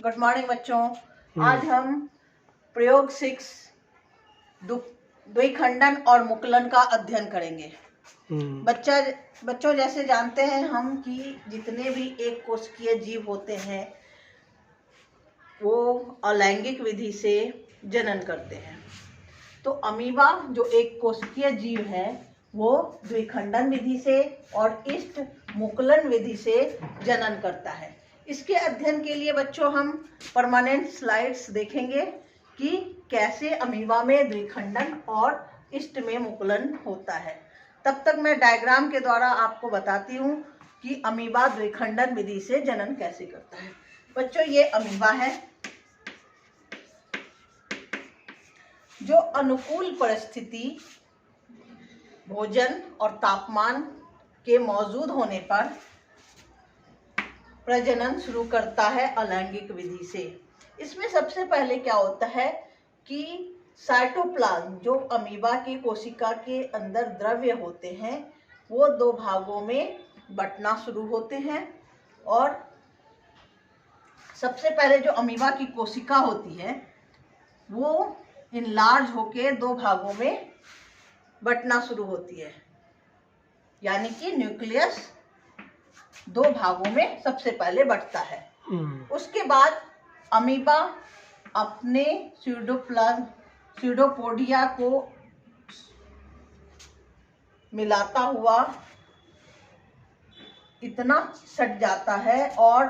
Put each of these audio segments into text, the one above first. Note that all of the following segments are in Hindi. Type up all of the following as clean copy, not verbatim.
गुड मॉर्निंग बच्चों। आज हम प्रयोग 6 द्विखंडन और मुकुलन का अध्ययन करेंगे। बच्चों जैसे जानते हैं हम कि जितने भी एक कोशिकीय जीव होते हैं वो अलैंगिक विधि से जनन करते हैं। तो अमीबा जो एक कोशिकीय जीव है वो द्विखंडन विधि से और इष्ट मुकुलन विधि से जनन करता है। इसके अध्ययन के लिए बच्चों हम परमानेंट स्लाइड्स देखेंगे कि कैसे अमीबा में द्विखंडन और इष्ट में मुकुलन होता है। तब तक मैं डायग्राम के द्वारा आपको बताती हूँ कि अमीबा द्विखंडन विधि से जनन कैसे करता है। बच्चों ये अमीबा है जो अनुकूल परिस्थिति, भोजन और तापमान के मौजूद होने पर प्रजनन शुरू करता है अलैंगिक विधि से। इसमें सबसे पहले क्या होता है कि साइटोप्लाज्म जो अमीबा की कोशिका के अंदर द्रव्य होते हैं वो 2 भागों में बंटना शुरू होते हैं और सबसे पहले जो अमीबा की कोशिका होती है वो इनलार्ज होके 2 भागों में बंटना शुरू होती है, यानी कि न्यूक्लियस 2 भागों में सबसे पहले बंटता है। उसके बाद अमीबा अपने स्यूडोपोडिया को मिलाता हुआ इतना सट जाता है और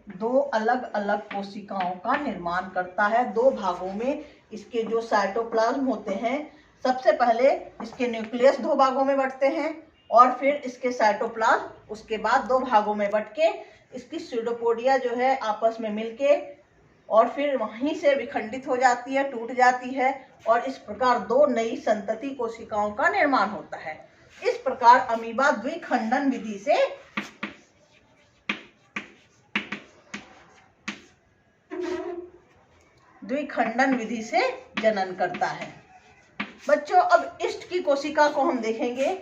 2 अलग अलग कोशिकाओं का निर्माण करता है। 2 भागों में इसके जो साइटोप्लाज्म होते हैं, सबसे पहले इसके न्यूक्लियस 2 भागों में बंटते हैं और फिर इसके साइटोप्लाज्म उसके बाद 2 भागों में बंट के इसकी स्यूडोपोडिया जो है आपस में मिलके और फिर वहीं से विखंडित हो जाती है, टूट जाती है और इस प्रकार 2 नई संतति कोशिकाओं का निर्माण होता है। इस प्रकार अमीबा द्विखंडन विधि से जनन करता है। बच्चों अब इष्ट की कोशिका को हम देखेंगे।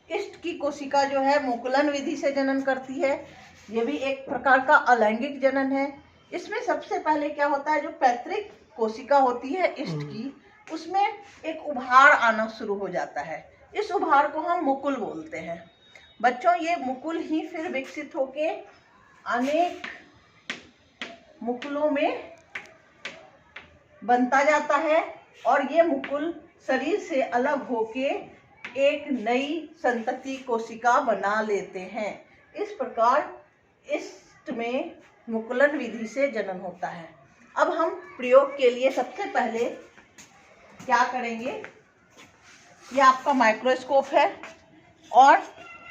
इष्ट की कोशिका जो है मुकुलन विधि से जनन करती है। ये भी एक प्रकार का अलैंगिक जनन है। इसमें सबसे पहले क्या होता है, जो पैतृक कोशिका होती है इष्ट की, उसमें एक उभार आना शुरू हो जाता है। इस उभार को हम मुकुल बोलते हैं। बच्चों ये मुकुल ही फिर विकसित होके अनेक मुकुलों में बनता जाता है और ये मुकुल शरीर से अलग होके एक नई संतति कोशिका बना लेते हैं। इस प्रकार इष्ट में मुकुलन विधि से जनन होता है। अब हम प्रयोग के लिए सबसे पहले क्या करेंगे, ये आपका माइक्रोस्कोप है और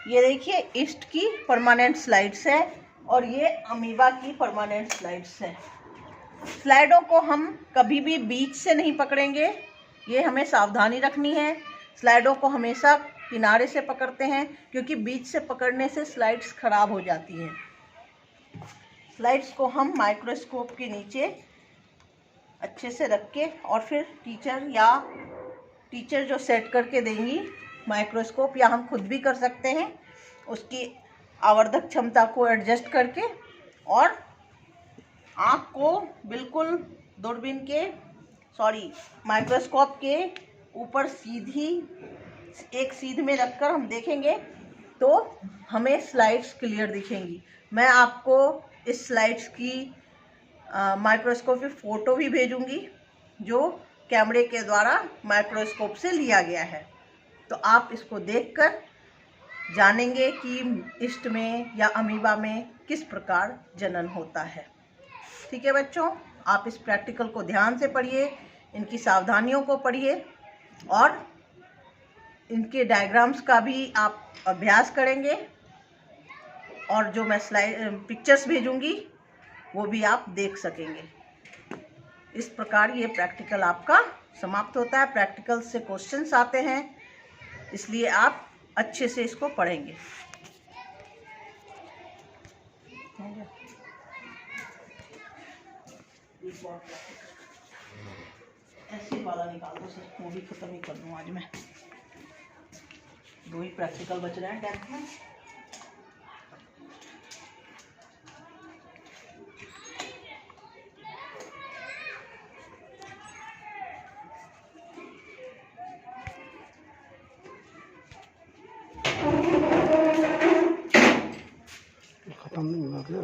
ये देखिए इष्ट की परमानेंट स्लाइड्स है और ये अमीबा की परमानेंट स्लाइड्स है। स्लाइडों को हम कभी भी बीच से नहीं पकड़ेंगे, ये हमें सावधानी रखनी है। स्लाइडों को हमेशा किनारे से पकड़ते हैं क्योंकि बीच से पकड़ने से स्लाइड्स खराब हो जाती हैं। स्लाइड्स को हम माइक्रोस्कोप के नीचे अच्छे से रख के और फिर टीचर जो सेट करके देंगी माइक्रोस्कोप, या हम खुद भी कर सकते हैं, उसकी आवर्धक क्षमता को एडजस्ट करके और आँख को बिल्कुल दूरबीन के माइक्रोस्कोप के ऊपर एक सीध में रखकर हम देखेंगे तो हमें स्लाइड्स क्लियर दिखेंगी। मैं आपको इस स्लाइड्स की माइक्रोस्कोप की फ़ोटो भी भेजूंगी जो कैमरे के द्वारा माइक्रोस्कोप से लिया गया है, तो आप इसको देखकर जानेंगे कि इष्ट में या अमीबा में किस प्रकार जनन होता है। ठीक है बच्चों, आप इस प्रैक्टिकल को ध्यान से पढ़िए, इनकी सावधानियों को पढ़िए और इनके डायग्राम्स का भी आप अभ्यास करेंगे और जो मैं पिक्चर्स भेजूंगी वो भी आप देख सकेंगे। इस प्रकार ये प्रैक्टिकल आपका समाप्त होता है। प्रैक्टिकल से क्वेश्चंस आते हैं, इसलिए आप अच्छे से इसको पढ़ेंगे। ऐसे वाला निकाल दो सर, वो भी खत्म ही कर दूँ आज मैं। 2 ही प्रैक्टिकल बच रहे हैं 10th में। सामने मिला दिया।